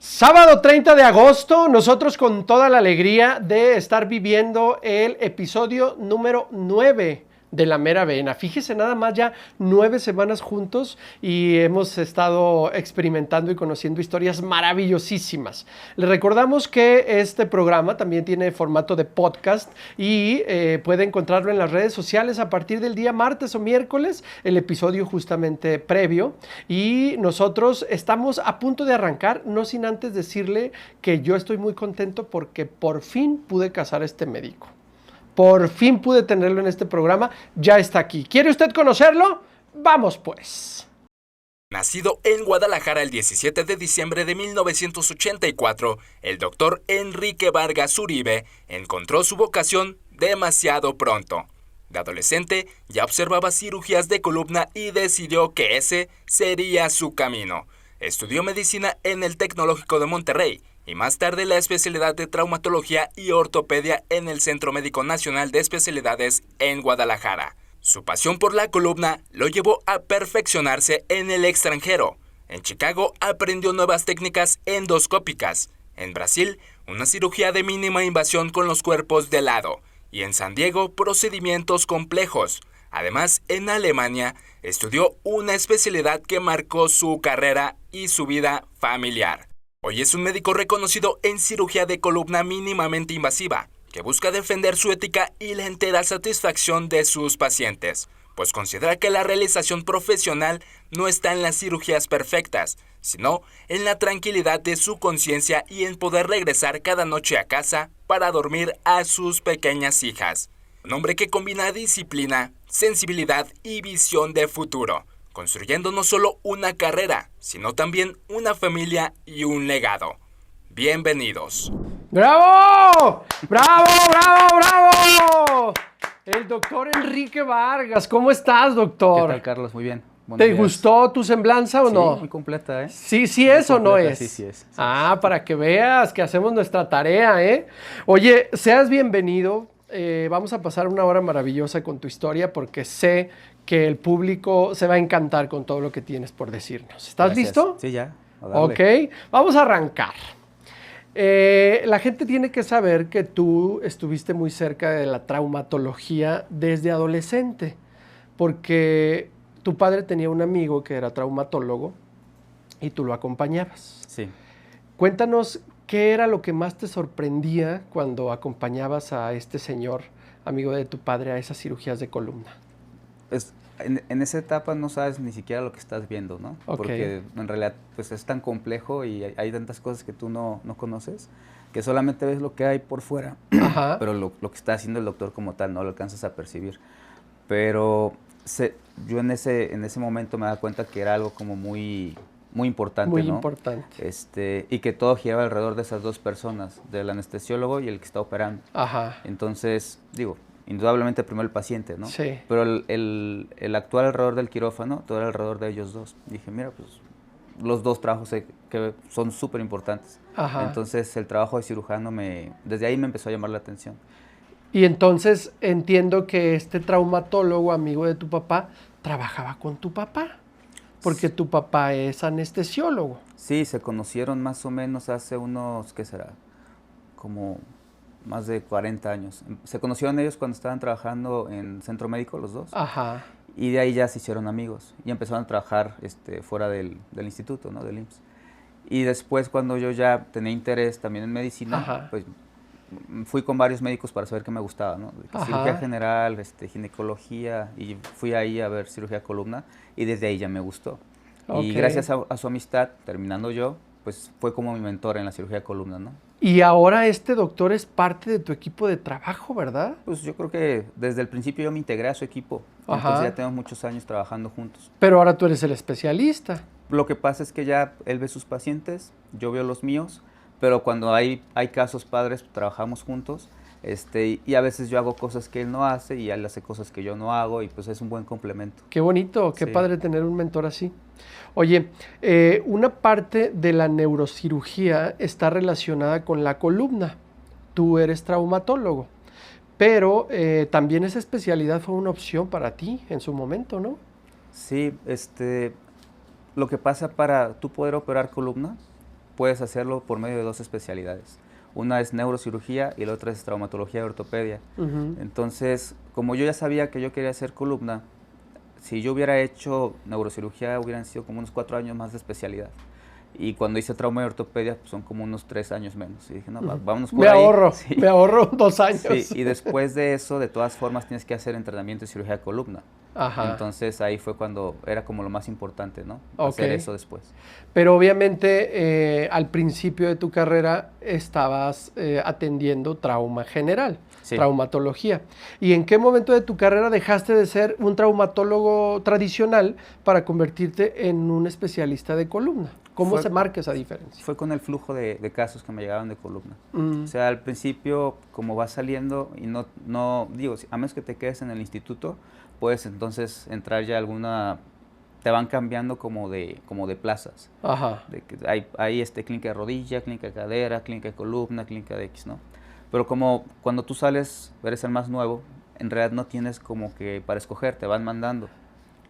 Sábado 30 de agosto, nosotros con toda la alegría de estar viviendo el episodio número 9 de La Mera Vena. Fíjese nada más, ya 9 semanas juntos y hemos estado experimentando y conociendo historias maravillosísimas. Les recordamos que este programa también tiene formato de podcast y puede encontrarlo en las redes sociales a partir del día martes o miércoles, el episodio justamente previo. Y nosotros estamos a punto de arrancar, no sin antes decirle que yo estoy muy contento porque por fin pude casar a este médico. Por fin pude tenerlo en este programa, ya está aquí. ¿Quiere usted conocerlo? Vamos pues. Nacido en Guadalajara el 17 de diciembre de 1984, el doctor Enrique Vargas Uribe encontró su vocación demasiado pronto. De adolescente ya observaba cirugías de columna y decidió que ese sería su camino. Estudió medicina en el Tecnológico de Monterrey y más tarde la especialidad de traumatología y ortopedia en el Centro Médico Nacional de Especialidades en Guadalajara. Su pasión por la columna lo llevó a perfeccionarse en el extranjero. En Chicago aprendió nuevas técnicas endoscópicas. En Brasil, una cirugía de mínima invasión con los cuerpos de lado. Y en San Diego, procedimientos complejos. Además, en Alemania, estudió una especialidad que marcó su carrera y su vida familiar. Hoy es un médico reconocido en cirugía de columna mínimamente invasiva, que busca defender su ética y la entera satisfacción de sus pacientes, pues considera que la realización profesional no está en las cirugías perfectas, sino en la tranquilidad de su conciencia y en poder regresar cada noche a casa para dormir a sus pequeñas hijas. Un hombre que combina disciplina, sensibilidad y visión de futuro, construyendo no solo una carrera, sino también una familia y un legado. Bienvenidos. ¡Bravo! ¡Bravo, bravo, bravo! El doctor Enrique Vargas. ¿Cómo estás, doctor? ¿Qué tal, Carlos? Muy bien. ¿Te gustó tu semblanza o no? Sí, muy completa, ¿eh? Sí, sí es o no es. Sí, sí es. Para que veas que hacemos nuestra tarea, ¿eh? Oye, seas bienvenido. Vamos a pasar una hora maravillosa con tu historia porque sé que el público se va a encantar con todo lo que tienes por decirnos. ¿Estás listo? Sí, ya. Ok, vamos a arrancar. La gente tiene que saber que tú estuviste muy cerca de la traumatología desde adolescente, porque tu padre tenía un amigo que era traumatólogo y tú lo acompañabas. Sí. Cuéntanos qué era lo que más te sorprendía cuando acompañabas a este señor, amigo de tu padre, a esas cirugías de columna. En esa etapa no sabes ni siquiera lo que estás viendo, ¿no? Okay. Porque en realidad pues es tan complejo y hay tantas cosas que tú no conoces, que solamente ves lo que hay por fuera, Ajá. pero lo que está haciendo el doctor como tal no lo alcanzas a percibir. Pero yo en ese momento me daba cuenta que era algo como muy importante, muy ¿no? importante. Y que todo giraba alrededor de esas dos personas, del anestesiólogo y el que está operando. Ajá. Entonces, digo, indudablemente primero el paciente, ¿no? Sí. Pero el actuar alrededor del quirófano, todo era alrededor de ellos dos. Dije, mira, pues los dos trabajos que son súper importantes. Ajá. Entonces el trabajo de cirujano desde ahí me empezó a llamar la atención. Y entonces entiendo que este traumatólogo, amigo de tu papá, trabajaba con tu papá, porque tu papá es anestesiólogo. Sí, se conocieron más o menos hace unos, ¿qué será? Como más de 40 años. Se conocieron ellos cuando estaban trabajando en centro médico, los dos. Ajá. Y de ahí ya se hicieron amigos y empezaron a trabajar fuera del instituto, ¿no? Del IMSS. Y después, cuando yo ya tenía interés también en medicina, Ajá. pues fui con varios médicos para saber qué me gustaba, ¿no? Cirugía general, ginecología, y fui ahí a ver cirugía columna y desde ahí ya me gustó. Okay. Y gracias a su amistad, terminando yo, pues fue como mi mentor en la cirugía columna, ¿no? Y ahora este doctor es parte de tu equipo de trabajo, ¿verdad? Pues yo creo que desde el principio yo me integré a su equipo. Ajá. Entonces ya tenemos muchos años trabajando juntos. Pero ahora tú eres el especialista. Lo que pasa es que ya él ve sus pacientes, yo veo los míos, pero cuando hay casos padres trabajamos juntos. Y a veces yo hago cosas que él no hace y él hace cosas que yo no hago y pues es un buen complemento. Qué bonito, qué sí. Padre tener un mentor así. Oye, una parte de la neurocirugía está relacionada con la columna. Tú eres traumatólogo, pero también esa especialidad fue una opción para ti en su momento, ¿no? Sí, lo que pasa para tú poder operar columna, puedes hacerlo por medio de 2 especialidades. Una es neurocirugía y la otra es traumatología y ortopedia. Entonces, como yo ya sabía que yo quería hacer columna, si yo hubiera hecho neurocirugía hubieran sido como unos 4 años más de especialidad. Y cuando hice trauma y ortopedia, pues son como unos 3 años menos. Y dije, no, vámonos por ahí. Me ahorro 2 años. Sí, y después de eso, de todas formas, tienes que hacer entrenamiento de cirugía de columna. Ajá. Entonces ahí fue cuando era como lo más importante, ¿no? Hacer eso después. Pero obviamente al principio de tu carrera estabas atendiendo trauma general, traumatología. ¿Y en qué momento de tu carrera dejaste de ser un traumatólogo tradicional para convertirte en un especialista de columna? ¿Cómo se marca esa diferencia? Fue con el flujo de casos que me llegaban de columna. O sea, al principio, como va saliendo, y no digo, a menos que te quedes en el instituto, puedes entonces entrar ya te van cambiando como de plazas. Ajá. De que hay clínica de rodilla, clínica de cadera, clínica de columna, clínica de X, ¿no? Pero como cuando tú sales, eres el más nuevo, en realidad no tienes como que para escoger, te van mandando.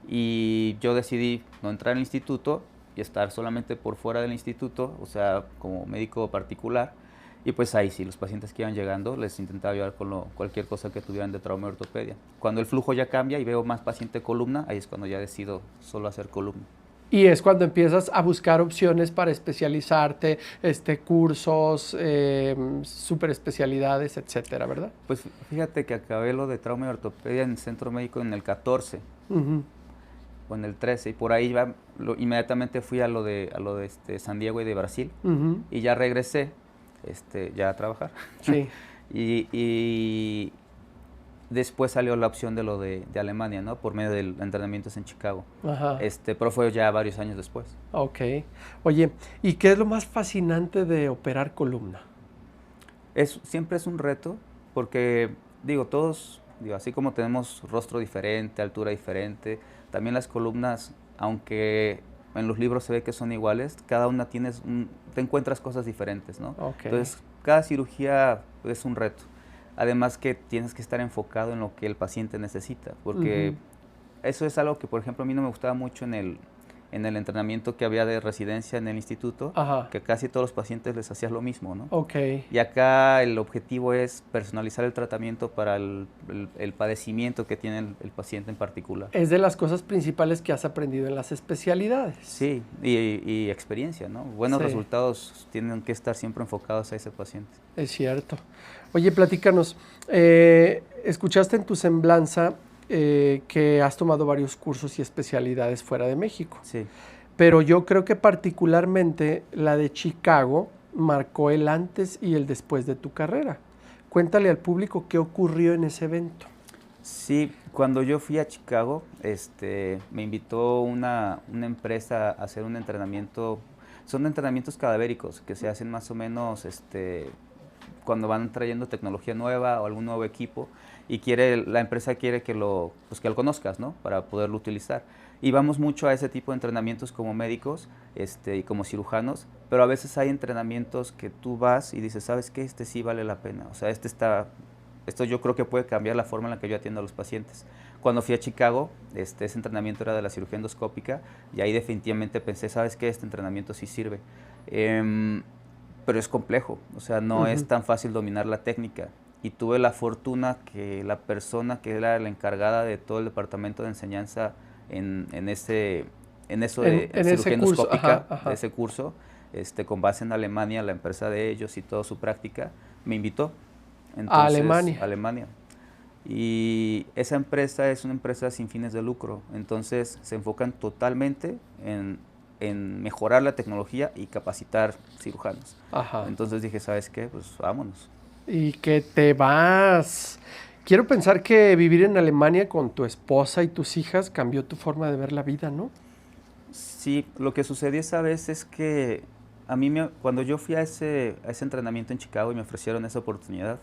Y yo decidí no entrar al instituto y estar solamente por fuera del instituto, o sea, como médico particular. Y pues ahí sí, los pacientes que iban llegando, les intentaba ayudar con cualquier cosa que tuvieran de trauma y ortopedia. Cuando el flujo ya cambia y veo más paciente columna, ahí es cuando ya decido solo hacer columna. Y es cuando empiezas a buscar opciones para especializarte, cursos, super especialidades, etcétera, ¿verdad? Pues fíjate que acabé lo de trauma y ortopedia en el centro médico en el 14. O en el 13, y por ahí inmediatamente fui a lo de San Diego y de Brasil, y ya regresé ya a trabajar. Sí. y después salió la opción de lo de Alemania, ¿no? Por medio de entrenamientos en Chicago. Ajá. Pero fue ya varios años después. Ok. Oye, ¿y qué es lo más fascinante de operar columna? Siempre es un reto, porque, todos, así como tenemos rostro diferente, altura diferente, también las columnas, aunque en los libros se ve que son iguales, cada una te encuentras cosas diferentes, ¿no? Okay. Entonces, cada cirugía es un reto. Además que tienes que estar enfocado en lo que el paciente necesita, porque eso es algo que, por ejemplo, a mí no me gustaba mucho en el entrenamiento que había de residencia en el instituto, que casi todos los pacientes les hacías lo mismo, ¿no? Okay. Y acá el objetivo es personalizar el tratamiento para el padecimiento que tiene el paciente en particular. Es de las cosas principales que has aprendido en las especialidades. Sí, y experiencia, ¿no? Buenos resultados tienen que estar siempre enfocados a ese paciente. Es cierto. Oye, platícanos, escuchaste en tu semblanza que has tomado varios cursos y especialidades fuera de México. Sí. Pero yo creo que particularmente la de Chicago marcó el antes y el después de tu carrera. Cuéntale al público qué ocurrió en ese evento. Sí, cuando yo fui a Chicago, me invitó una empresa a hacer un entrenamiento. Son entrenamientos cadavéricos que se hacen más o menos cuando van trayendo tecnología nueva o algún nuevo equipo, y la empresa quiere que lo conozcas, ¿no? Para poderlo utilizar. Y vamos mucho a ese tipo de entrenamientos como médicos y como cirujanos, pero a veces hay entrenamientos que tú vas y dices, ¿sabes qué? Sí vale la pena. O sea, esto yo creo que puede cambiar la forma en la que yo atiendo a los pacientes. Cuando fui a Chicago, ese entrenamiento era de la cirugía endoscópica, y ahí definitivamente pensé, ¿sabes qué? Este entrenamiento sí sirve. Pero es complejo, o sea, no es tan fácil dominar la técnica. Y tuve la fortuna que la persona que era la encargada de todo el departamento de enseñanza en cirugía endoscópica, de ese curso, con base en Alemania, la empresa de ellos y toda su práctica, me invitó. Entonces, ¿a Alemania? A Alemania. Y esa empresa es una empresa sin fines de lucro, entonces se enfocan totalmente en mejorar la tecnología y capacitar cirujanos. Ajá. Entonces dije, ¿sabes qué? Pues vámonos. Y que te vas. Quiero pensar que vivir en Alemania con tu esposa y tus hijas cambió tu forma de ver la vida, ¿no? Sí, lo que sucedió esa vez es que cuando yo fui a ese entrenamiento en Chicago y me ofrecieron esa oportunidad,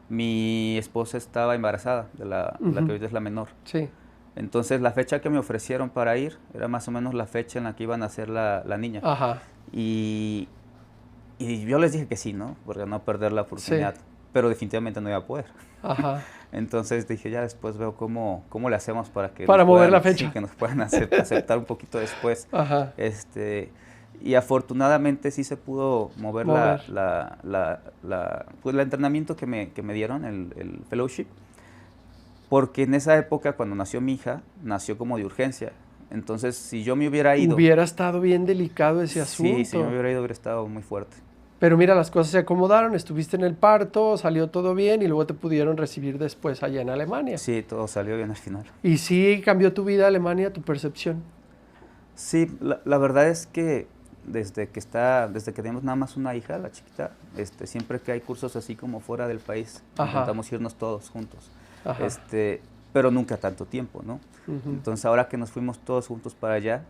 mi esposa estaba embarazada de la que ahorita es la menor. Sí. Entonces la fecha que me ofrecieron para ir era más o menos la fecha en la que iba a nacer la niña. Ajá. Y yo les dije que sí, ¿no? Porque no perder la oportunidad. Sí. Pero definitivamente no iba a poder. Ajá. Entonces dije, ya después veo cómo le hacemos para mover la fecha. Sí, que nos puedan aceptar un poquito después. Ajá. Y afortunadamente sí se pudo mover. Pues el entrenamiento que me dieron, el fellowship, porque en esa época cuando nació mi hija, nació como de urgencia. Entonces, si yo me hubiera ido... Hubiera estado bien delicado ese asunto. Sí, si yo me hubiera ido hubiera estado muy fuerte. Pero mira, las cosas se acomodaron, estuviste en el parto, salió todo bien y luego te pudieron recibir después allá en Alemania. Sí, todo salió bien al final. ¿Y sí cambió tu vida Alemania, tu percepción? Sí, la verdad es que desde que tenemos nada más una hija, la chiquita, siempre que hay cursos así como fuera del país, intentamos irnos todos juntos. Ajá. Pero nunca tanto tiempo, ¿no? Entonces ahora que nos fuimos todos juntos para allá,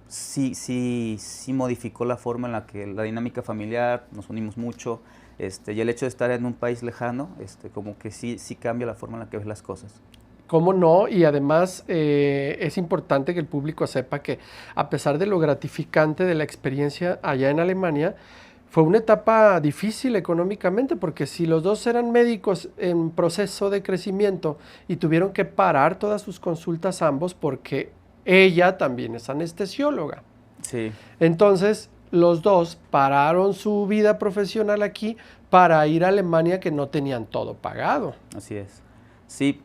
sí modificó la forma en la que la dinámica familiar, nos unimos mucho, y el hecho de estar en un país lejano, como que sí cambia la forma en la que ves las cosas. ¿Cómo no? Y además es importante que el público sepa que a pesar de lo gratificante de la experiencia allá en Alemania, fue una etapa difícil económicamente, porque si los dos eran médicos en proceso de crecimiento y tuvieron que parar todas sus consultas ambos porque ella también es anestesióloga. Sí. Entonces, los dos pararon su vida profesional aquí para ir a Alemania, que no tenían todo pagado. Así es. Sí,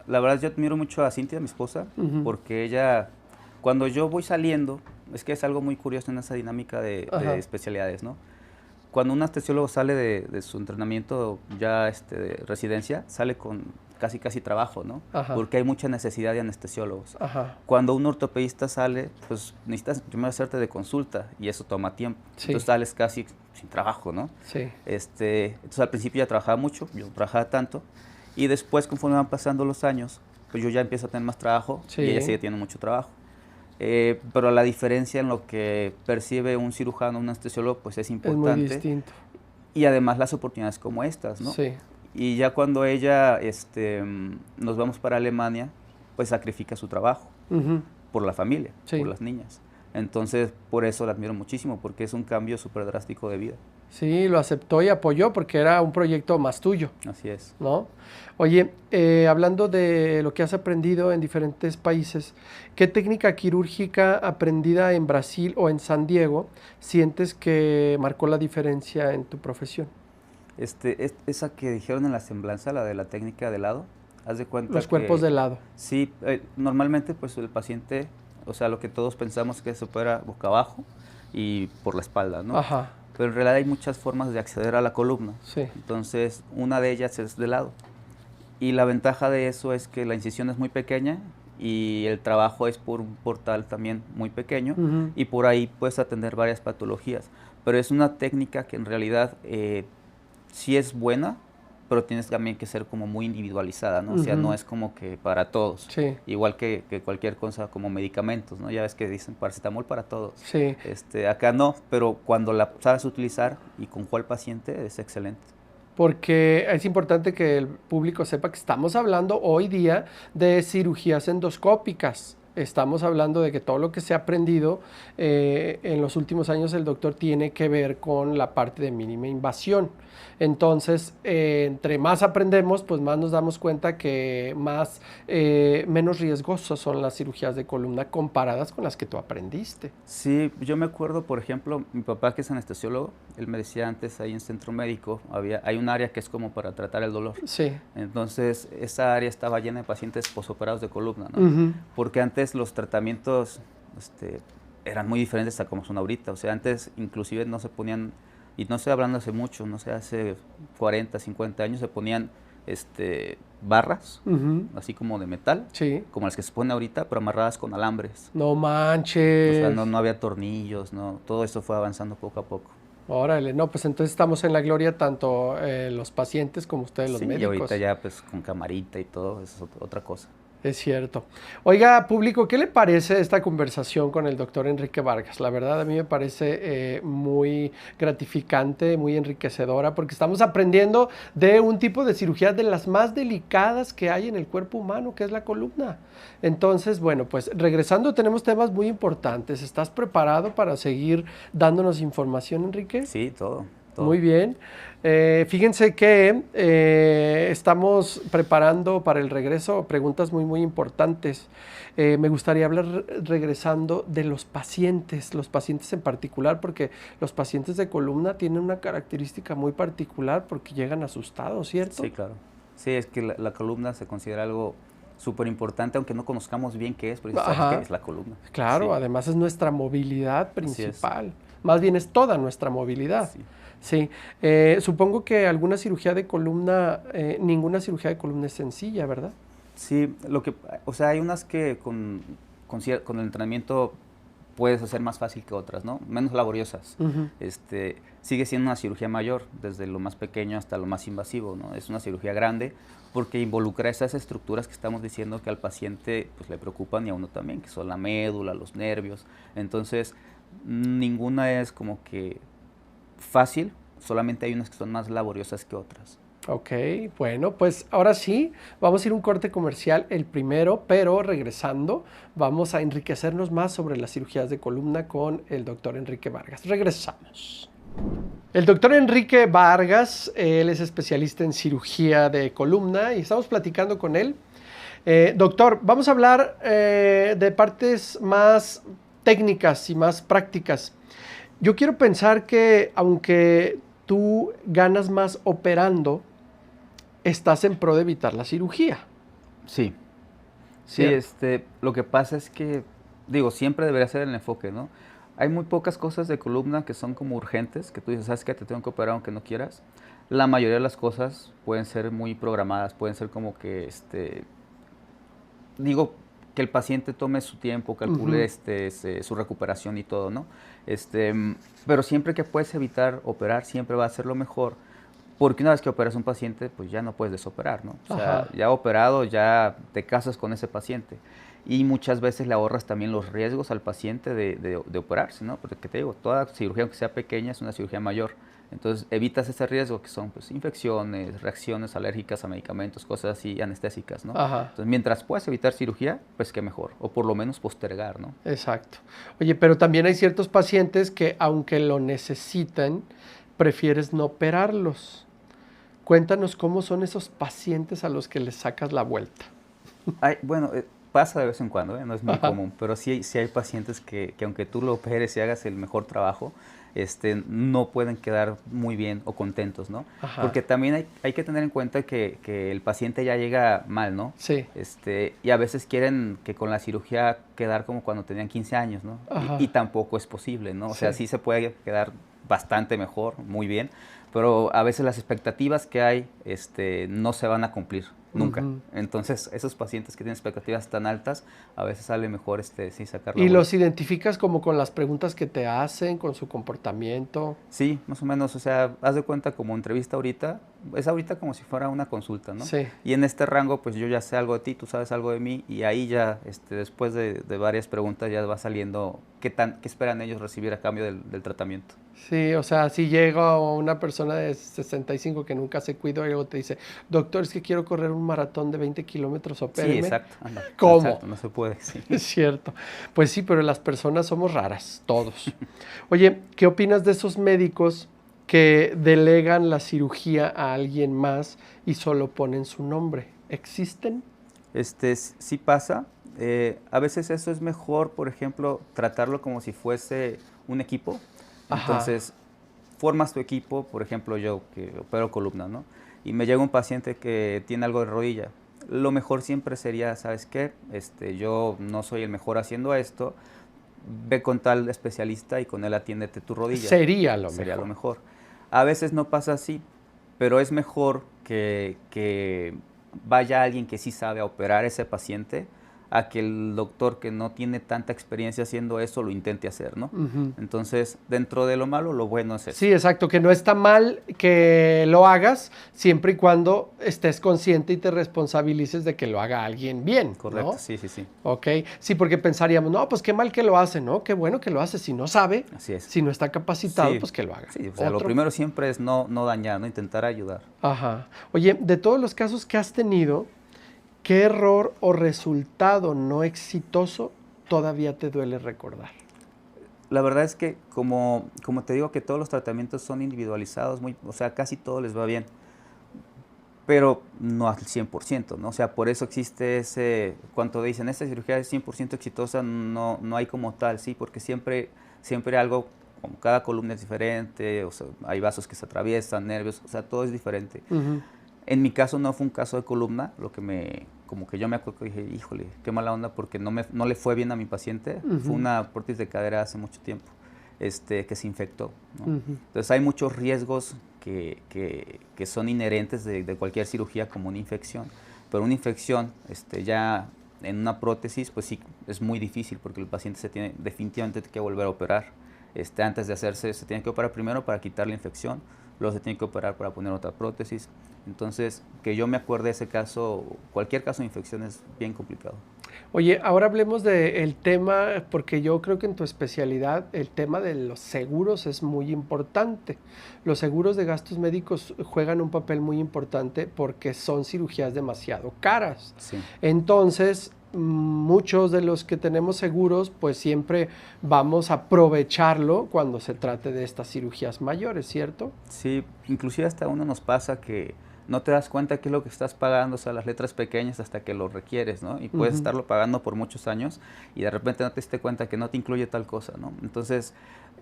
la verdad yo admiro mucho a Cintia, mi esposa, porque ella, cuando yo voy saliendo, es que es algo muy curioso en esa dinámica de especialidades, ¿no? Cuando un anestesiólogo sale de su entrenamiento ya de residencia, sale con casi trabajo, ¿no? Ajá. Porque hay mucha necesidad de anestesiólogos. Ajá. Cuando un ortopedista sale, pues necesitas primero hacerte de consulta y eso toma tiempo. Sí. Entonces sales casi sin trabajo, ¿no? Sí. Entonces al principio ya trabajaba mucho, yo no trabajaba tanto, y después conforme van pasando los años, pues yo ya empiezo a tener más trabajo y ella sigue teniendo mucho trabajo. Pero la diferencia en lo que percibe un cirujano, un anestesiólogo, pues es importante. Es muy distinto. Y además las oportunidades como estas, ¿no? Sí. Y ya cuando ella nos vamos para Alemania, pues sacrifica su trabajo por la familia, por las niñas. Entonces, por eso la admiro muchísimo, porque es un cambio súper drástico de vida. Sí, lo aceptó y apoyó porque era un proyecto más tuyo. Así es. ¿No? Oye, hablando de lo que has aprendido en diferentes países, ¿qué técnica quirúrgica aprendida en Brasil o en San Diego sientes que marcó la diferencia en tu profesión? Esa que dijeron en la semblanza, la de la técnica de lado, haz de cuenta Los cuerpos de lado. Sí, normalmente pues el paciente, o sea, lo que todos pensamos que se opera boca abajo y por la espalda, ¿no? Ajá. Pero en realidad hay muchas formas de acceder a la columna. Sí. Entonces, una de ellas es de lado. Y la ventaja de eso es que la incisión es muy pequeña y el trabajo es por un portal también muy pequeño y por ahí puedes atender varias patologías. Pero es una técnica que en realidad sí es buena, pero tienes también que ser como muy individualizada, ¿no? O sea, no es como que para todos. Sí. Igual que cualquier cosa como medicamentos, ¿no? Ya ves que dicen paracetamol para todos. Sí. Acá no, pero cuando la sabes utilizar y con cuál paciente es excelente. Porque es importante que el público sepa que estamos hablando hoy día de cirugías endoscópicas. Estamos hablando de que todo lo que se ha aprendido en los últimos años el doctor tiene que ver con la parte de mínima invasión. Entonces, entre más aprendemos, pues más nos damos cuenta que menos riesgosas son las cirugías de columna comparadas con las que tú aprendiste. Sí, yo me acuerdo, por ejemplo, mi papá que es anestesiólogo, él me decía antes ahí en centro médico, hay un área que es como para tratar el dolor. Sí. Entonces, esa área estaba llena de pacientes posoperados de columna, ¿no? Porque antes los tratamientos eran muy diferentes a como son ahorita. O sea, antes inclusive no se ponían, y no estoy hablando hace mucho, no sé, hace 40, 50 años se ponían barras, así como de metal, como las que se ponen ahorita, pero amarradas con alambres. No manches. O sea, no había tornillos, no, todo eso fue avanzando poco a poco. Órale, no, pues entonces estamos en la gloria tanto los pacientes como ustedes los médicos. Y ahorita ya pues con camarita y todo, eso es otra cosa. Es cierto. Oiga, público, ¿qué le parece esta conversación con el doctor Enrique Vargas? La verdad, a mí me parece muy gratificante, muy enriquecedora, porque estamos aprendiendo de un tipo de cirugía de las más delicadas que hay en el cuerpo humano, que es la columna. Entonces, bueno, pues regresando, tenemos temas muy importantes. ¿Estás preparado para seguir dándonos información, Enrique? Sí, todo. todo. Muy bien. Fíjense que estamos preparando para el regreso preguntas muy, muy importantes. Me gustaría hablar regresando de los pacientes en particular, porque los pacientes de columna tienen una característica muy particular porque llegan asustados, ¿cierto? Sí, claro. Sí, es que la columna se considera algo súper importante, aunque no conozcamos bien qué es, pero sabes que es la columna. Claro, sí. Además es nuestra movilidad principal. Más bien es toda nuestra movilidad. Sí. Sí. Supongo que alguna cirugía de columna, ninguna cirugía de columna es sencilla, ¿verdad? Sí, hay unas que con el entrenamiento puedes hacer más fácil que otras, ¿no? Menos laboriosas. Sigue siendo una cirugía mayor, desde lo más pequeño hasta lo más invasivo, ¿no? Es una cirugía grande porque involucra esas estructuras que estamos diciendo que al paciente pues, le preocupan y a uno también, que son la médula, los nervios. Entonces, ninguna es como que fácil, solamente hay unas que son más laboriosas que otras. Ok, bueno, pues ahora sí, vamos a ir a un corte comercial, el primero, pero regresando, vamos a enriquecernos más sobre las cirugías de columna con el doctor Enrique Vargas. Regresamos. El doctor Enrique Vargas, él es especialista en cirugía de columna y estamos platicando con él. Doctor, vamos a hablar de partes más técnicas y más prácticas. Yo quiero pensar que aunque tú ganas más operando, estás en pro de evitar la cirugía. Sí. Sí, lo que pasa es que, siempre debería ser el enfoque, ¿no? Hay muy pocas cosas de columna que son como urgentes, que tú dices, ¿sabes qué? Te tengo que operar aunque no quieras. La mayoría de las cosas pueden ser muy programadas, pueden ser como que, que el paciente tome su tiempo, calcule su recuperación y todo, ¿no? Pero siempre que puedes evitar operar, siempre va a ser lo mejor. Porque una vez que operas a un paciente, pues ya no puedes desoperar, ¿no? O sea, ya operado, ya te casas con ese paciente. Y muchas veces le ahorras también los riesgos al paciente de operarse, ¿no? Porque te digo, toda cirugía, aunque sea pequeña, es una cirugía mayor. Entonces, evitas ese riesgo que son pues, infecciones, reacciones alérgicas a medicamentos, cosas así anestésicas, ¿no? Entonces, mientras puedas evitar cirugía, pues qué mejor. O por lo menos postergar, ¿no? Exacto. Oye, pero también hay ciertos pacientes que, aunque lo necesitan, prefieres no operarlos. Cuéntanos cómo son esos pacientes a los que les sacas la vuelta. Pasa de vez en cuando, no es muy común, pero sí hay pacientes que aunque tú lo operes y hagas el mejor trabajo, no pueden quedar muy bien o contentos, ¿no? Porque también hay que tener en cuenta que el paciente ya llega mal, ¿no? Sí. Y a veces quieren que con la cirugía quedar como cuando tenían 15 años, ¿no? Y tampoco es posible, ¿no? O sea, sí se puede quedar bastante mejor, muy bien, pero a veces las expectativas que hay no se van a cumplir nunca. Entonces, esos pacientes que tienen expectativas tan altas, a veces sale mejor sí sacarlo. ¿Y los identificas como con las preguntas que te hacen, con su comportamiento? Sí, más o menos, o sea, haz de cuenta como entrevista ahorita, es ahorita como si fuera una consulta, ¿no? Sí. Y en este rango, pues yo ya sé algo de ti, tú sabes algo de mí, y ahí ya, después de varias preguntas ya va saliendo qué esperan ellos recibir a cambio del tratamiento. Sí, o sea, si llega una persona de 65 que nunca se cuidó y luego te dice, doctor, es que quiero correr un maratón de 20 kilómetros, opéreme. Sí, exacto. Anda, ¿Cómo? Exacto, no se puede, sí. Es cierto. Pues sí, pero las personas somos raras, todos. Oye, ¿qué opinas de esos médicos que delegan la cirugía a alguien más y solo ponen su nombre? ¿Existen? Sí pasa. A veces eso es mejor, por ejemplo, tratarlo como si fuese un equipo. Entonces, formas tu equipo, por ejemplo, yo que opero columna, ¿no? Y me llega un paciente que tiene algo de rodilla. Lo mejor siempre sería, ¿sabes qué? Yo no soy el mejor haciendo esto, ve con tal especialista y con él atiéndete tu rodilla. Sería lo mejor. A veces no pasa así, pero es mejor que vaya alguien que sí sabe operar a ese paciente a que el doctor que no tiene tanta experiencia haciendo eso lo intente hacer, ¿no? Entonces, dentro de lo malo, lo bueno es eso. Sí, exacto, que no está mal que lo hagas siempre y cuando estés consciente y te responsabilices de que lo haga alguien bien, Correcto, ¿no? sí. Ok, sí, porque pensaríamos, no, pues qué mal que lo hace, ¿no? Qué bueno que lo hace, si no sabe, así es. Si no está capacitado, pues que lo haga. Sí, o sea, lo primero siempre es no dañar, ¿no? Intentar ayudar. Oye, de todos los casos que has tenido, ¿qué error o resultado no exitoso todavía te duele recordar? la verdad es que como te digo que todos los tratamientos son individualizados, o sea, casi todo les va bien, pero no al 100%, ¿no? O sea, por eso existe cuando dicen, esta cirugía es 100% exitosa, no hay como tal, ¿sí? Porque siempre algo, como cada columna es diferente, o sea, hay vasos que se atraviesan, nervios, o sea, todo es diferente. Uh-huh. En mi caso no fue un caso de columna, como que yo me acuerdo que dije, híjole, qué mala onda, porque no le fue bien a mi paciente. Uh-huh. Fue una prótesis de cadera hace mucho tiempo, que se infectó, ¿no? Uh-huh. Entonces hay muchos riesgos que son inherentes de cualquier cirugía, como una infección, pero una infección ya en una prótesis, pues sí, es muy difícil, porque el paciente definitivamente tiene que volver a operar. Antes de hacerse, se tiene que operar primero para quitar la infección, luego se tiene que operar para poner otra prótesis. Entonces, que yo me acuerde de ese caso, cualquier caso de infección es bien complicado. Oye, ahora hablemos del tema, porque yo creo que en tu especialidad el tema de los seguros es muy importante. Los seguros de gastos médicos juegan un papel muy importante porque son cirugías demasiado caras. Sí. Entonces, muchos de los que tenemos seguros, pues siempre vamos a aprovecharlo cuando se trate de estas cirugías mayores, ¿cierto? Sí, inclusive hasta uno nos pasa que no te das cuenta qué es lo que estás pagando, o sea, las letras pequeñas hasta que lo requieres, ¿no? Y puedes estarlo pagando por muchos años y de repente no te diste cuenta que no te incluye tal cosa, ¿no? Entonces,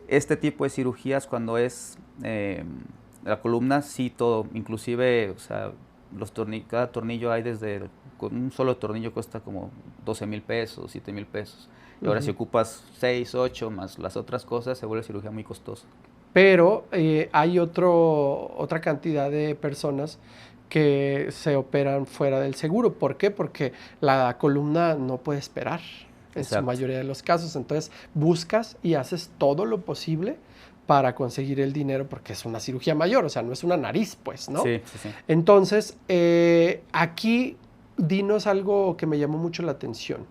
este tipo de cirugías, cuando es la columna, sí todo, inclusive, o sea, cada tornillo hay con un solo tornillo cuesta como 12,000 pesos, 7,000 pesos. Y ahora si ocupas 6, 8 más las otras cosas, se vuelve cirugía muy costosa. Pero hay otra cantidad de personas que se operan fuera del seguro. ¿Por qué? Porque la columna no puede esperar en su mayoría de los casos. Entonces buscas y haces todo lo posible para conseguir el dinero, porque es una cirugía mayor, o sea, no es una nariz, pues, ¿no? Sí, sí, sí. Entonces, aquí dinos algo que me llamó mucho la atención.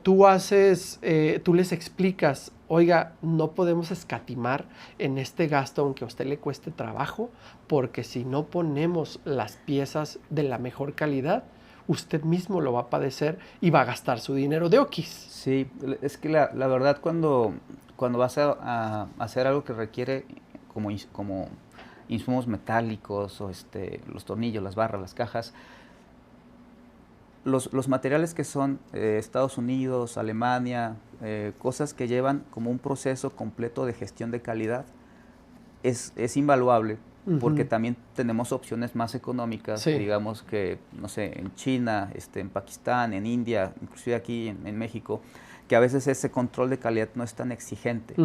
Tú les explicas, oiga, no podemos escatimar en este gasto aunque a usted le cueste trabajo, porque si no ponemos las piezas de la mejor calidad, usted mismo lo va a padecer y va a gastar su dinero de oquis. Sí, es que la verdad cuando vas a hacer algo que requiere como insumos metálicos o los tornillos, las barras, las cajas, los materiales que son Estados Unidos, Alemania, cosas que llevan como un proceso completo de gestión de calidad, es invaluable, porque también tenemos opciones más económicas, digamos que, no sé, en China, en Pakistán, en India, inclusive aquí en México, que a veces ese control de calidad no es tan exigente.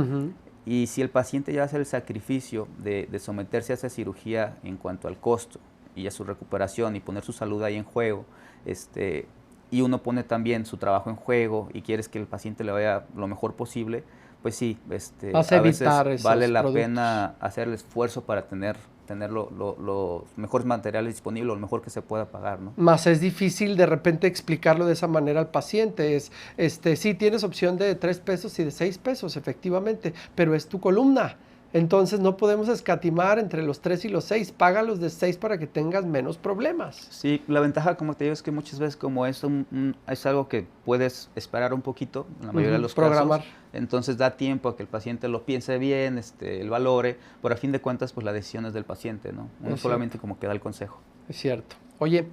Y si el paciente ya hace el sacrificio de someterse a esa cirugía en cuanto al costo y a su recuperación y poner su salud ahí en juego, y uno pone también su trabajo en juego y quieres que el paciente le vaya lo mejor posible, pues sí, a veces vale la pena hacer el esfuerzo para tener los mejores materiales disponibles, lo mejor que se pueda pagar, ¿no? Más es difícil de repente explicarlo de esa manera al paciente. Sí, tienes opción de 3 pesos y de 6 pesos, efectivamente, pero es tu columna. Entonces no podemos escatimar entre los 3 y los 6. Págalos de 6 para que tengas menos problemas. Sí, la ventaja, como te digo, es que muchas veces como es algo que puedes esperar un poquito, en la mayoría de los casos. Entonces da tiempo a que el paciente lo piense bien, el valore, pero a fin de cuentas pues la decisión es del paciente, ¿no? Uno solamente como que da el consejo. Es cierto. Oye,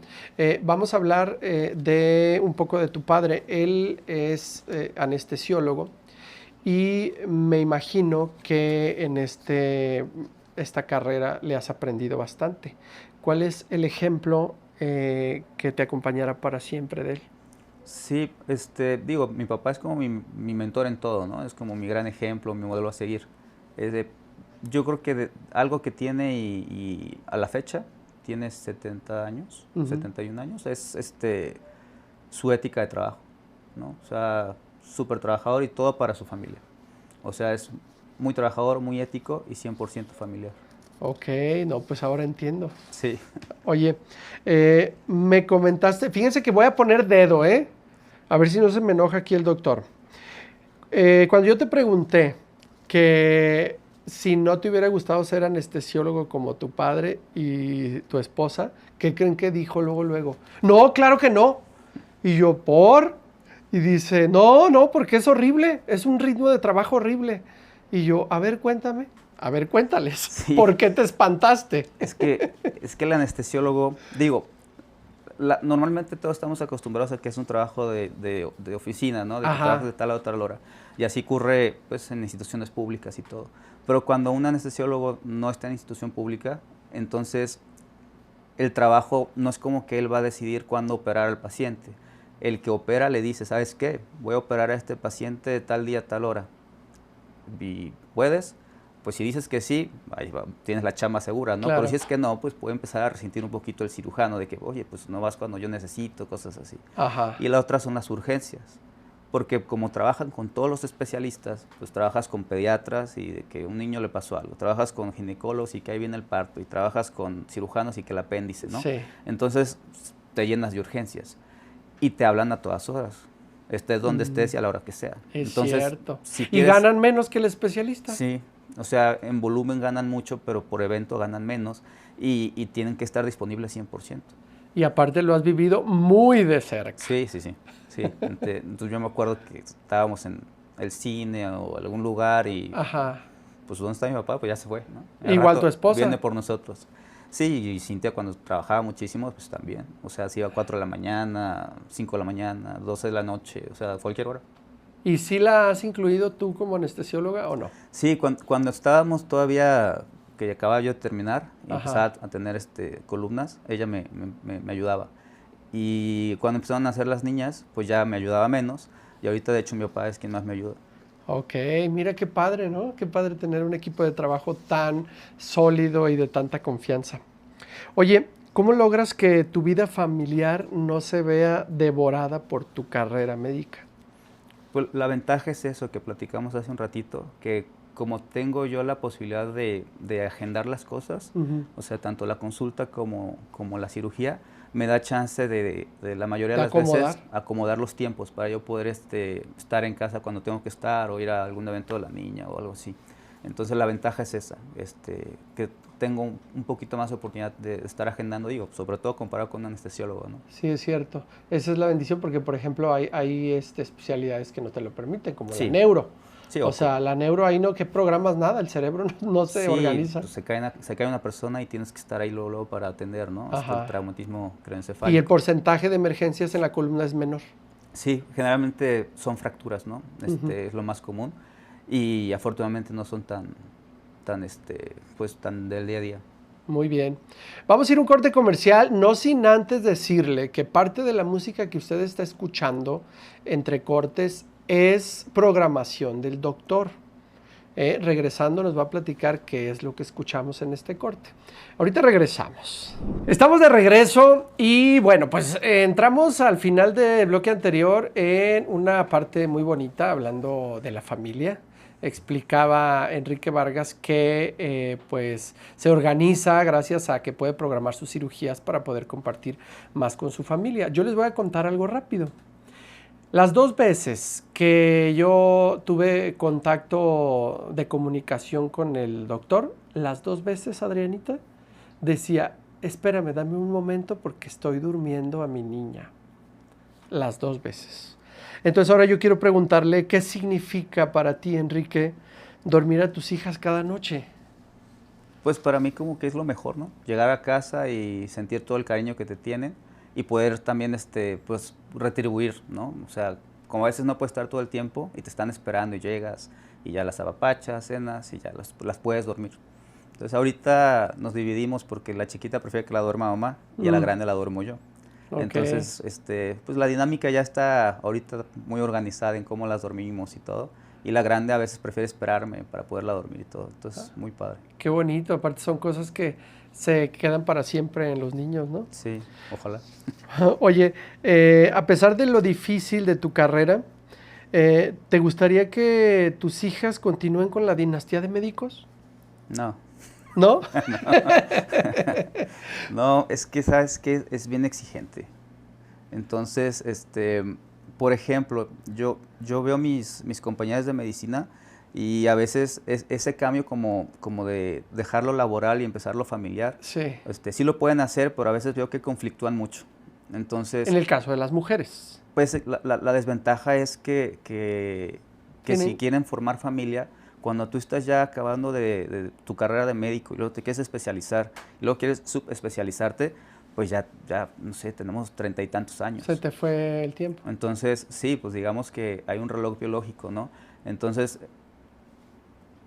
vamos a hablar de un poco de tu padre. Él es anestesiólogo. Y me imagino que en esta carrera le has aprendido bastante. ¿Cuál es el ejemplo que te acompañará para siempre de él? Sí, digo, mi papá es como mi mentor en todo, ¿no? Es como mi gran ejemplo, mi modelo a seguir. Yo creo que algo que tiene y a la fecha tiene 70 años, 71 años, es su ética de trabajo, ¿no? O sea, súper trabajador y todo para su familia. O sea, es muy trabajador, muy ético y 100% familiar. Ok, no, pues ahora entiendo. Sí. Oye, me comentaste, fíjense que voy a poner dedo, a ver si no se me enoja aquí el doctor. Cuando yo te pregunté que si no te hubiera gustado ser anestesiólogo como tu padre y tu esposa, ¿qué creen que dijo luego? No, claro que no. Y yo, ¿por? Y dice, no, porque es horrible, es un ritmo de trabajo horrible. Y yo, a ver, cuéntame, a ver, cuéntales, sí. ¿Por qué te espantaste? Es que el anestesiólogo, digo, normalmente todos estamos acostumbrados a que es un trabajo de oficina, ¿no? De que trabajas de tal a tal hora. Y así ocurre pues, en instituciones públicas y todo. Pero cuando un anestesiólogo no está en institución pública, entonces el trabajo no es como que él va a decidir cuándo operar al paciente. El que opera le dice, ¿sabes qué? Voy a operar a este paciente de tal día, tal hora. ¿Y puedes? Pues si dices que sí, ahí va, tienes la chamba segura, ¿no? Claro. Pero si es que no, pues puede empezar a resentir un poquito el cirujano de que, oye, pues no vas cuando yo necesito, cosas así. Ajá. Y la otra son las urgencias, porque como trabajan con todos los especialistas, pues trabajas con pediatras y de que un niño le pasó algo, trabajas con ginecólogos y que ahí viene el parto, y trabajas con cirujanos y que el apéndice, ¿no? Sí. Entonces te llenas de urgencias y te hablan a todas horas. Estés donde estés y a la hora que sea. Es Entonces, cierto. Si ¿Y ganan menos que el especialista? Sí, o sea, en volumen ganan mucho, pero por evento ganan menos y tienen que estar disponibles 100%. Y aparte lo has vivido muy de cerca. Sí. Entonces yo me acuerdo que estábamos en el cine o algún lugar y pues ¿dónde está mi papá? Pues ya se fue, ¿no? Igual tu esposa. Viene por nosotros. Sí, y Cintia cuando trabajaba muchísimo, pues también. O sea, se iba a 4 de la mañana, 5 de la mañana, 12 de la noche, o sea, cualquier hora. ¿Y sí la has incluido tú como anestesióloga o no? Sí, cuando estábamos todavía, que acababa yo de terminar, y empezaba a tener columnas, ella me ayudaba. Y cuando empezaron a nacer las niñas, pues ya me ayudaba menos. Y ahorita, de hecho, mi papá es quien más me ayuda. Ok, mira qué padre, ¿no? Qué padre tener un equipo de trabajo tan sólido y de tanta confianza. Oye, ¿cómo logras que tu vida familiar no se vea devorada por tu carrera médica? Pues la ventaja es eso que platicamos hace un ratito, que como tengo yo la posibilidad de agendar las cosas, o sea, tanto la consulta como la cirugía, me da chance de la mayoría de las veces acomodar los tiempos para yo poder estar en casa cuando tengo que estar o ir a algún evento de la niña o algo así. Entonces la ventaja es esa, que tengo un poquito más de oportunidad de estar agendando, digo, sobre todo comparado con un anestesiólogo, ¿no? Sí, es cierto. Esa es la bendición porque, por ejemplo, hay especialidades que no te lo permiten, como la neuro. Sí, o sea, la neuro ahí no que programas nada, el cerebro no se organiza. Pues se cae una persona y tienes que estar ahí luego para atender, ¿no? Hasta el traumatismo craneoencefálico. ¿Y el porcentaje de emergencias en la columna es menor? Sí, generalmente son fracturas, ¿no? Es lo más común y afortunadamente no son tan del día a día. Muy bien. Vamos a ir a un corte comercial, no sin antes decirle que parte de la música que usted está escuchando entre cortes es programación del doctor. Regresando nos va a platicar qué es lo que escuchamos en este corte. Ahorita regresamos. Estamos de regreso y bueno, pues entramos al final del bloque anterior en una parte muy bonita hablando de la familia. Explicaba Enrique Vargas que pues se organiza gracias a que puede programar sus cirugías para poder compartir más con su familia. Yo les voy a contar algo rápido. Las 2 veces que yo tuve contacto de comunicación con el doctor, las 2 veces, Adrianita, decía, espérame, dame un momento porque estoy durmiendo a mi niña. Las 2 veces. Entonces ahora yo quiero preguntarle, ¿qué significa para ti, Enrique, dormir a tus hijas cada noche? Pues para mí como que es lo mejor, ¿no? Llegar a casa y sentir todo el cariño que te tienen. Y poder también pues retribuir, ¿no? O sea, como a veces no puedes estar todo el tiempo y te están esperando y llegas y ya las apapachas, cenas y ya las puedes dormir. Entonces ahorita nos dividimos porque la chiquita prefiere que la duerma mamá y a la grande la duermo yo. Okay. Entonces, pues la dinámica ya está ahorita muy organizada en cómo las dormimos y todo. Y la grande a veces prefiere esperarme para poderla dormir y todo. Entonces, muy padre. Qué bonito. Aparte son cosas que se quedan para siempre en los niños, ¿no? Sí, ojalá. Oye, a pesar de lo difícil de tu carrera, ¿te gustaría que tus hijas continúen con la dinastía de médicos? No. ¿No? No, es que, ¿sabes qué? Es bien exigente. Entonces, por ejemplo, yo veo mis compañeras de medicina y a veces ese cambio como de dejar lo laboral y empezar lo familiar, sí lo pueden hacer, pero a veces veo que conflictúan mucho. Entonces, en el caso de las mujeres. Pues la desventaja es que si quieren formar familia, cuando tú estás ya acabando de tu carrera de médico y luego te quieres especializar, y luego quieres subespecializarte, pues ya, no sé, tenemos 30 y tantos años. Se te fue el tiempo. Entonces, sí, pues digamos que hay un reloj biológico, ¿no? Entonces,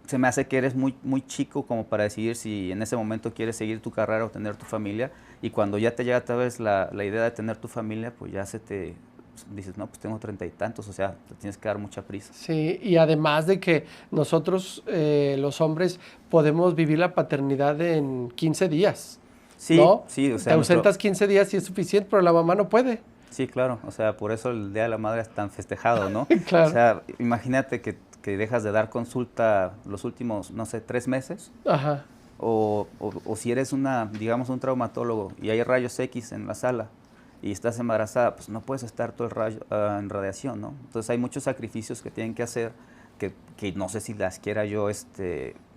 se me hace que eres muy, muy chico como para decidir si en ese momento quieres seguir tu carrera o tener tu familia, y cuando ya te llega tal vez la idea de tener tu familia, pues ya dices, no, pues tengo 30 y tantos, o sea, te tienes que dar mucha prisa. Sí, y además de que nosotros, los hombres, podemos vivir la paternidad en 15 días. Sí, ¿no? sí, o sea, te ausentas 15 días y es suficiente, pero la mamá no puede. Sí, claro, o sea, por eso el Día de la Madre es tan festejado, ¿no? Claro. O sea, imagínate que dejas de dar consulta los últimos, no sé, 3 meses. Ajá. O si eres digamos, un traumatólogo y hay rayos X en la sala y estás embarazada, pues no puedes estar todo el rayo en radiación, ¿no? Entonces hay muchos sacrificios que tienen que hacer que no sé si las quiera yo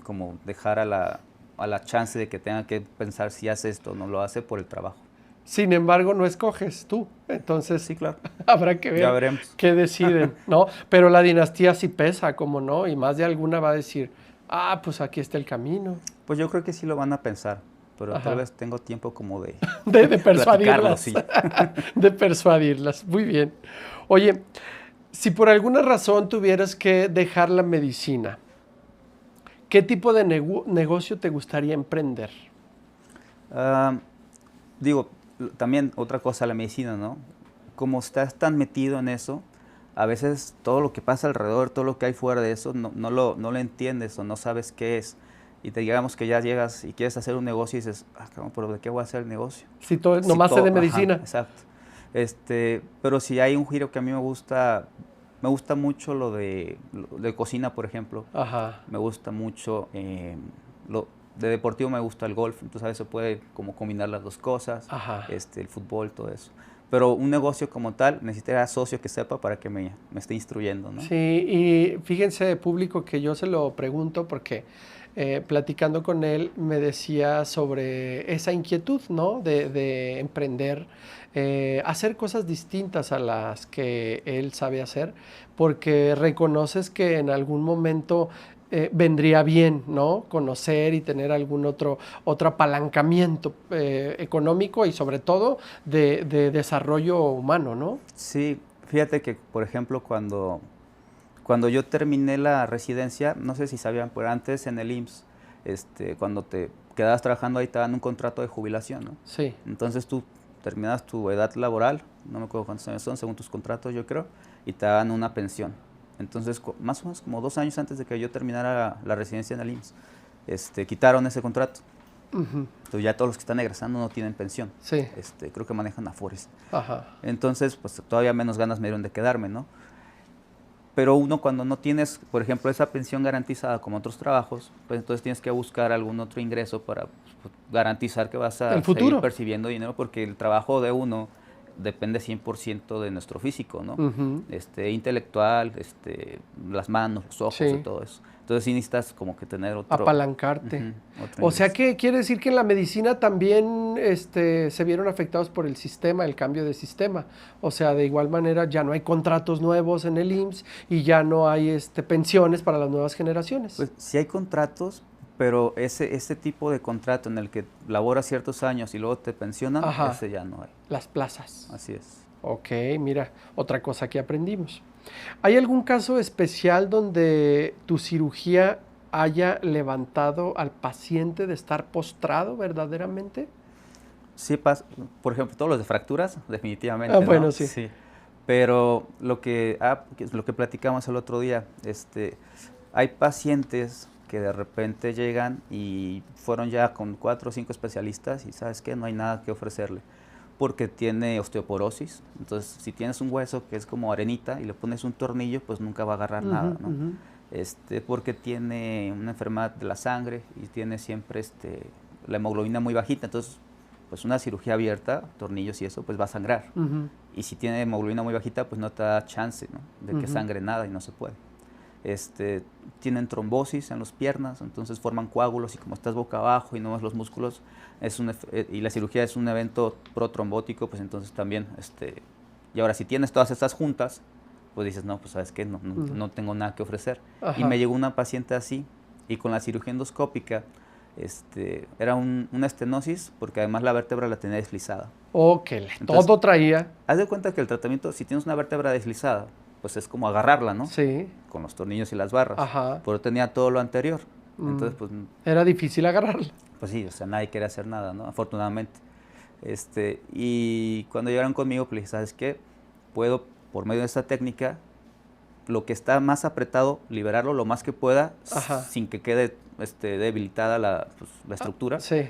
como dejar a la chance de que tenga que pensar si hace esto o no lo hace por el trabajo. Sin embargo, no escoges tú, entonces sí, claro. Habrá que ver qué deciden, ¿no? Pero la dinastía sí pesa, como no, y más de alguna va a decir, pues aquí está el camino. Pues yo creo que sí lo van a pensar, pero tal vez tengo tiempo como de persuadirlas. Sí. De persuadirlas, muy bien. Oye, si por alguna razón tuvieras que dejar la medicina, ¿qué tipo de negocio te gustaría emprender? También otra cosa, la medicina, ¿no? Como estás tan metido en eso, a veces todo lo que pasa alrededor, todo lo que hay fuera de eso, no lo entiendes o no sabes qué es. Y digamos que ya llegas y quieres hacer un negocio y dices, pero ¿de qué voy a hacer el negocio? Si nomás sé de medicina. Ajá, exacto. Pero si hay un giro que a mí me gusta mucho lo de cocina, por ejemplo. Ajá. Me gusta mucho de deportivo, me gusta el golf, entonces a veces puede como combinar las dos cosas. Ajá. El fútbol, todo eso. Pero un negocio como tal, necesitaría socio que sepa para que me esté instruyendo, ¿no? Sí, y fíjense, público, que yo se lo pregunto porque platicando con él me decía sobre esa inquietud, ¿no? De emprender, hacer cosas distintas a las que él sabe hacer, porque reconoces que en algún momento vendría bien, ¿no? Conocer y tener algún otro apalancamiento económico y sobre todo de desarrollo humano, ¿no? Sí, fíjate que, por ejemplo, cuando yo terminé la residencia, no sé si sabían, pero antes en el IMSS, cuando te quedabas trabajando ahí te dan un contrato de jubilación, ¿no? Sí. Entonces tú terminas tu edad laboral, no me acuerdo cuántos años son, según tus contratos yo creo, y te dan una pensión. Entonces, más o menos como 2 años antes de que yo terminara la residencia en el IMSS, quitaron ese contrato. Entonces ya todos los que están egresando no tienen pensión. Sí. Creo que manejan Afores. Ajá. Entonces, pues todavía menos ganas me dieron de quedarme, ¿no? Pero uno cuando no tienes, por ejemplo, esa pensión garantizada como otros trabajos, pues entonces tienes que buscar algún otro ingreso para garantizar que vas a seguir percibiendo dinero, porque el trabajo de uno depende 100% de nuestro físico, ¿no? Intelectual, las manos, los ojos y todo eso. Entonces sí necesitas como que tener otro... Apalancarte. O sea que quiere decir que en la medicina también se vieron afectados por el sistema, el cambio de sistema. O sea, de igual manera ya no hay contratos nuevos en el IMSS y ya no hay pensiones para las nuevas generaciones. Pues sí hay contratos, pero ese tipo de contrato en el que laboras ciertos años y luego te pensionan, ese ya no hay. Las plazas. Así es. Ok, mira, otra cosa que aprendimos. ¿Hay algún caso especial donde tu cirugía haya levantado al paciente de estar postrado verdaderamente? Sí, por ejemplo, todos los de fracturas, definitivamente. ¿no? Bueno, sí. Pero lo que platicamos el otro día, hay pacientes que de repente llegan y fueron ya con 4 o 5 especialistas y ¿sabes qué? No hay nada que ofrecerle. Porque tiene osteoporosis, entonces si tienes un hueso que es como arenita y le pones un tornillo, pues nunca va a agarrar nada, ¿no? Porque tiene una enfermedad de la sangre y tiene siempre la hemoglobina muy bajita, entonces pues una cirugía abierta, tornillos y eso, pues va a sangrar. Y si tiene hemoglobina muy bajita, pues no te da chance, ¿no? De que sangre nada y no se puede. Tienen trombosis en las piernas, entonces forman coágulos y como estás boca abajo y no ves los músculos, y la cirugía es un evento protrombótico, pues entonces también Y ahora, si tienes todas estas juntas, pues dices, no, pues ¿sabes qué? No tengo nada que ofrecer. Ajá. Y me llegó una paciente así, y con la cirugía endoscópica, era una estenosis, porque además la vértebra la tenía deslizada. Ok, Entonces, todo traía. Haz de cuenta que el tratamiento, si tienes una vértebra deslizada, pues es como agarrarla, ¿no? Sí. Con los tornillos y las barras. Ajá. Pero tenía todo lo anterior. Entonces, pues... Era difícil agarrarla. Pues sí, o sea, nadie quería hacer nada, ¿no? Afortunadamente. Y cuando llegaron conmigo, pues dije, ¿sabes qué? Puedo, por medio de esta técnica, lo que está más apretado, liberarlo lo más que pueda, sin que quede debilitada la estructura. Sí.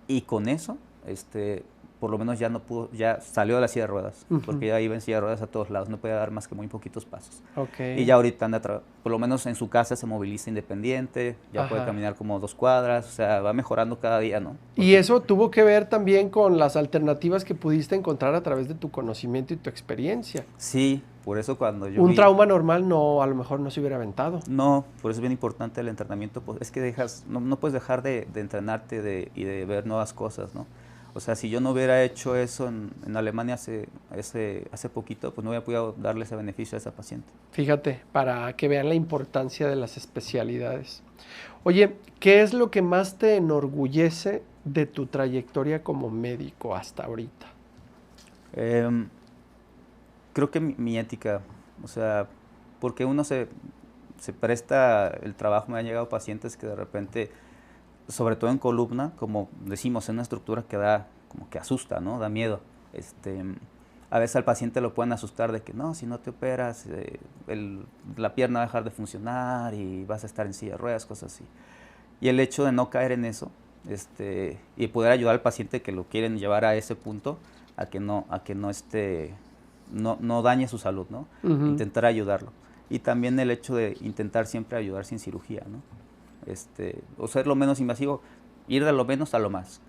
Y con eso, por lo menos ya salió de la silla de ruedas, porque ya iba en silla de ruedas a todos lados, no podía dar más que muy poquitos pasos. Okay. Y ya ahorita anda, por lo menos en su casa se moviliza independiente, ya puede caminar como 2 cuadras, o sea, va mejorando cada día, ¿no? Porque ¿y eso tuvo que ver también con las alternativas que pudiste encontrar a través de tu conocimiento y tu experiencia? Sí, por eso cuando yo Un trauma normal no, a lo mejor no se hubiera aventado. No, por eso es bien importante el entrenamiento, pues es que no puedes dejar de entrenarte y de ver nuevas cosas, ¿no? O sea, si yo no hubiera hecho eso en Alemania hace poquito, pues no hubiera podido darle ese beneficio a esa paciente. Fíjate, para que vean la importancia de las especialidades. Oye, ¿qué es lo que más te enorgullece de tu trayectoria como médico hasta ahorita? Creo que mi ética, o sea, porque uno se presta el trabajo, me han llegado pacientes que de repente, sobre todo en columna, como decimos, en una estructura que da, como que asusta, ¿no? Da miedo. A veces al paciente lo pueden asustar de que no, si no te operas, la pierna va a dejar de funcionar y vas a estar en silla de ruedas, cosas así. Y el hecho de no caer en eso, y poder ayudar al paciente que lo quieren llevar a ese punto, a que no dañe su salud, ¿no? Intentar ayudarlo. Y también el hecho de intentar siempre ayudar sin cirugía, ¿no? O ser lo menos invasivo, ir de lo menos a lo más.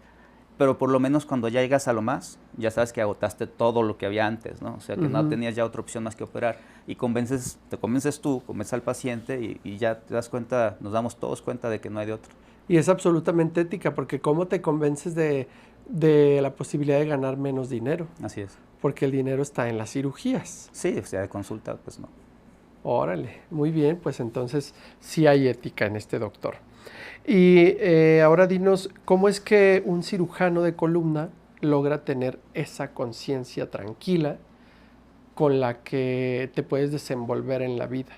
Pero por lo menos cuando ya llegas a lo más, ya sabes que agotaste todo lo que había antes, ¿no? O sea, que no tenías ya otra opción más que operar. Y te convences tú, convences al paciente y ya te das cuenta, nos damos todos cuenta de que no hay de otro. Y es absolutamente ética, porque ¿cómo te convences de la posibilidad de ganar menos dinero? Así es. Porque el dinero está en las cirugías. Sí, o sea, de consulta, pues no. Órale, muy bien, pues entonces sí hay ética en este doctor. Y ahora dinos, ¿cómo es que un cirujano de columna logra tener esa conciencia tranquila con la que te puedes desenvolver en la vida?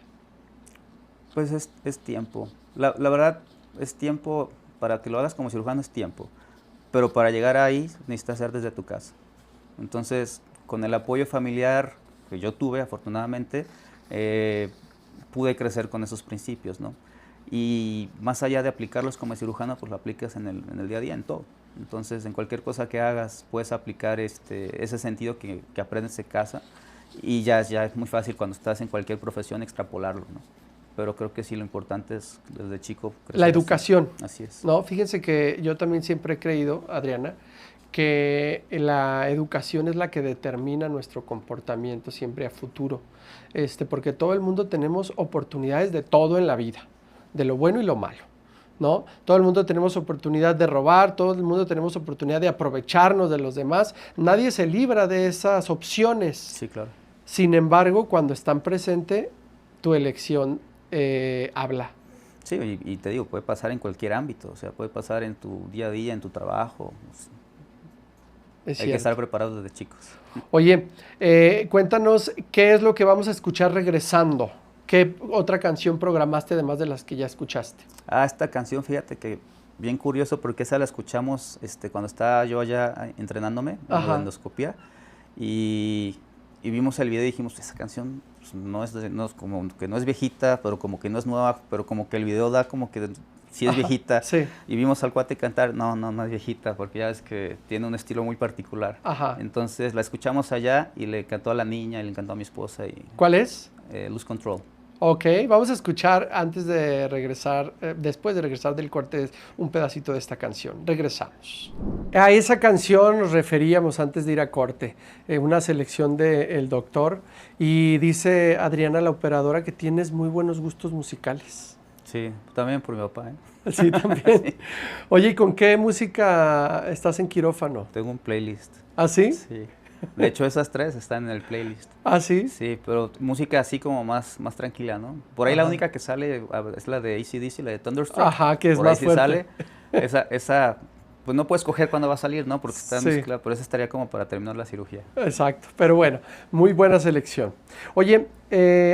Pues es tiempo. La verdad, es tiempo, para que lo hagas como cirujano es tiempo. Pero para llegar ahí necesitas hacer desde tu casa. Entonces, con el apoyo familiar que yo tuve, afortunadamente, pude crecer con esos principios, ¿no? Y más allá de aplicarlos como cirujano, pues lo aplicas en el día a día, en todo. Entonces, en cualquier cosa que hagas, puedes aplicar ese sentido que aprendes en casa y ya es muy fácil cuando estás en cualquier profesión extrapolarlo, ¿no? Pero creo que sí lo importante es desde chico crecer. La educación. Así es. No, fíjense que yo también siempre he creído, Adriana, que la educación es la que determina nuestro comportamiento siempre a futuro, porque todo el mundo tenemos oportunidades de todo en la vida, de lo bueno y lo malo, ¿no? Todo el mundo tenemos oportunidad de robar, todo el mundo tenemos oportunidad de aprovecharnos de los demás, nadie se libra de esas opciones. Sí, claro. Sin embargo, cuando están presentes, tu elección habla. Sí, y te digo, puede pasar en cualquier ámbito, o sea, puede pasar en tu día a día, en tu trabajo. Hay que estar preparados desde chicos. Oye, cuéntanos qué es lo que vamos a escuchar regresando. ¿Qué otra canción programaste además de las que ya escuchaste? Esta canción, fíjate que bien curioso porque esa la escuchamos cuando estaba yo allá entrenándome en la endoscopía y vimos el video y dijimos, esa canción pues, no es como que no es viejita, pero como que no es nueva, pero como que el video da como que sí es viejita. Sí. Y vimos al cuate cantar, no es viejita, porque ya ves que tiene un estilo muy particular. Ajá. Entonces la escuchamos allá y le cantó a la niña y le cantó a mi esposa. ¿Cuál es? Lose Control. Ok, vamos a escuchar antes de regresar, después de regresar del corte, un pedacito de esta canción. Regresamos. A esa canción nos referíamos antes de ir a corte, una selección del doctor, y dice Adriana, la operadora, que tienes muy buenos gustos musicales. Sí, también por mi papá, ¿eh? Sí, también. Sí. Oye, ¿y con qué música estás en quirófano? Tengo un playlist. ¿Ah, sí? Sí. De hecho, esas 3 están en el playlist. ¿Ah, sí? Sí, pero música así como más tranquila, ¿no? Por ahí la única que sale es la de AC/DC, la de Thunderstruck. Ajá, que es por más ahí sí fuerte. sale. Esa, pues no puedes coger cuándo va a salir, ¿no? Porque está Sí. mezclada, pero esa estaría como para terminar la cirugía. Exacto, pero bueno, muy buena selección. Oye,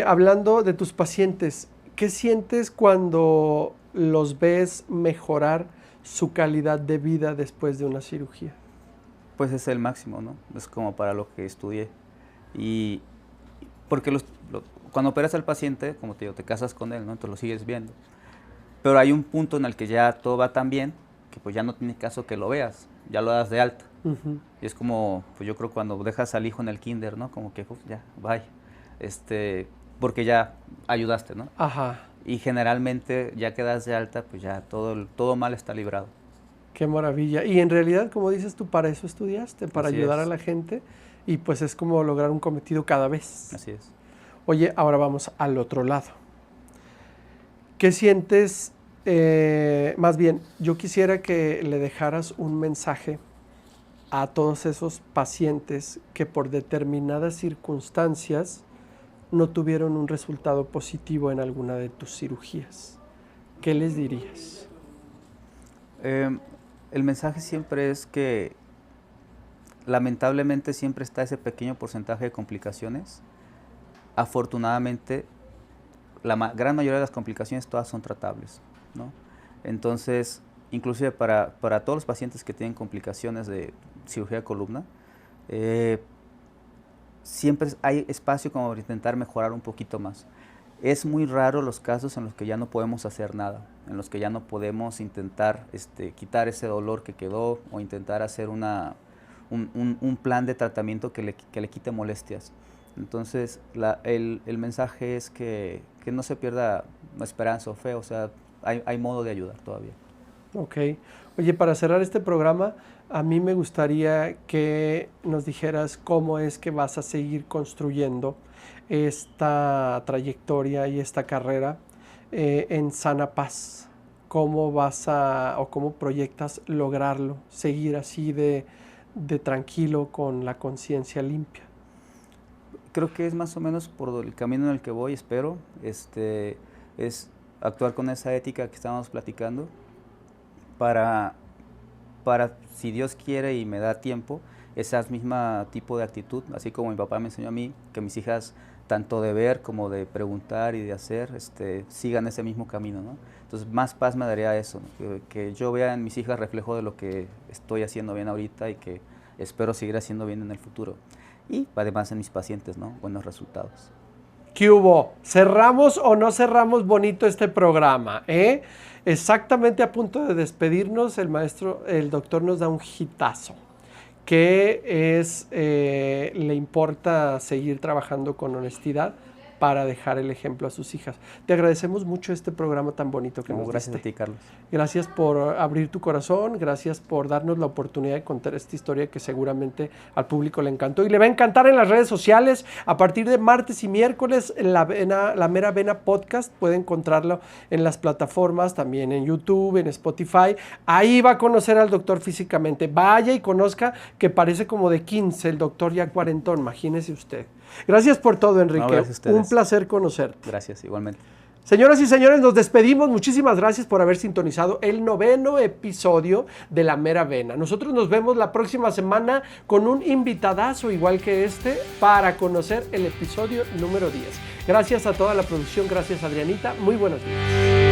hablando de tus pacientes, ¿qué sientes cuando los ves mejorar su calidad de vida después de una cirugía? Pues es el máximo, ¿no? Es como para lo que estudié. Y porque cuando operas al paciente, como te digo, te casas con él, ¿no? Entonces lo sigues viendo. Pero hay un punto en el que ya todo va tan bien que pues ya no tiene caso que lo veas, ya lo das de alta. Uh-huh. Y es como, pues yo creo cuando dejas al hijo en el kinder, ¿no? Como que, ya, bye. Porque ya ayudaste, ¿no? Ajá. Y generalmente ya que das de alta, pues ya todo mal está librado. Qué maravilla. Y en realidad, como dices tú, para eso estudiaste, para Así ayudar es. a la gente, y pues es como lograr un cometido cada vez. Así es. Oye, ahora vamos al otro lado. ¿Qué sientes? Más bien, yo quisiera que le dejaras un mensaje a todos esos pacientes que por determinadas circunstancias no tuvieron un resultado positivo en alguna de tus cirugías. ¿Qué les dirías? El mensaje siempre es que lamentablemente siempre está ese pequeño porcentaje de complicaciones. Afortunadamente, la gran mayoría de las complicaciones todas son tratables, ¿no? Entonces, inclusive para todos los pacientes que tienen complicaciones de cirugía de columna, siempre hay espacio como para intentar mejorar un poquito más. Es muy raro los casos en los que ya no podemos hacer nada, en los que ya no podemos intentar quitar ese dolor que quedó o intentar hacer un plan de tratamiento que le quite molestias. Entonces, el mensaje es que no se pierda esperanza o fe, o sea, hay modo de ayudar todavía. Ok. Oye, para cerrar este programa, a mí me gustaría que nos dijeras cómo es que vas a seguir construyendo esta trayectoria y esta carrera en sana paz. ¿Cómo vas o cómo proyectas lograrlo, seguir así de tranquilo con la conciencia limpia? Creo que es más o menos por el camino en el que voy, espero, es actuar con esa ética que estábamos platicando para si Dios quiere y me da tiempo, ese mismo tipo de actitud, así como mi papá me enseñó a mí, que mis hijas, tanto de ver como de preguntar y de hacer, sigan ese mismo camino, ¿no? Entonces, más paz me daría eso, ¿no? Que yo vea en mis hijas reflejo de lo que estoy haciendo bien ahorita y que espero seguir haciendo bien en el futuro. Y además en mis pacientes, ¿no? Buenos resultados. ¿Qué hubo? ¿Cerramos o no cerramos bonito este programa? Exactamente a punto de despedirnos, el doctor nos da un hitazo, que le importa seguir trabajando con honestidad para dejar el ejemplo a sus hijas. Te agradecemos mucho este programa tan bonito que nos diste. Gracias a ti, Carlos. Gracias por abrir tu corazón, gracias por darnos la oportunidad de contar esta historia que seguramente al público le encantó y le va a encantar en las redes sociales. A partir de martes y miércoles, La Mera Vena Podcast, puede encontrarlo en las plataformas, también en YouTube, en Spotify. Ahí va a conocer al doctor físicamente. Vaya y conozca, que parece como de 15, el doctor ya cuarentón, imagínese usted. Gracias por todo, Enrique. No, gracias a ustedes. Un placer conocerte. Gracias, igualmente. Señoras y señores, nos despedimos. Muchísimas gracias por haber sintonizado el 9º episodio de La Mera Vena. Nosotros nos vemos la próxima semana con un invitadazo igual que para conocer el episodio número 10. Gracias a toda la producción, gracias Adrianita. Muy buenos días.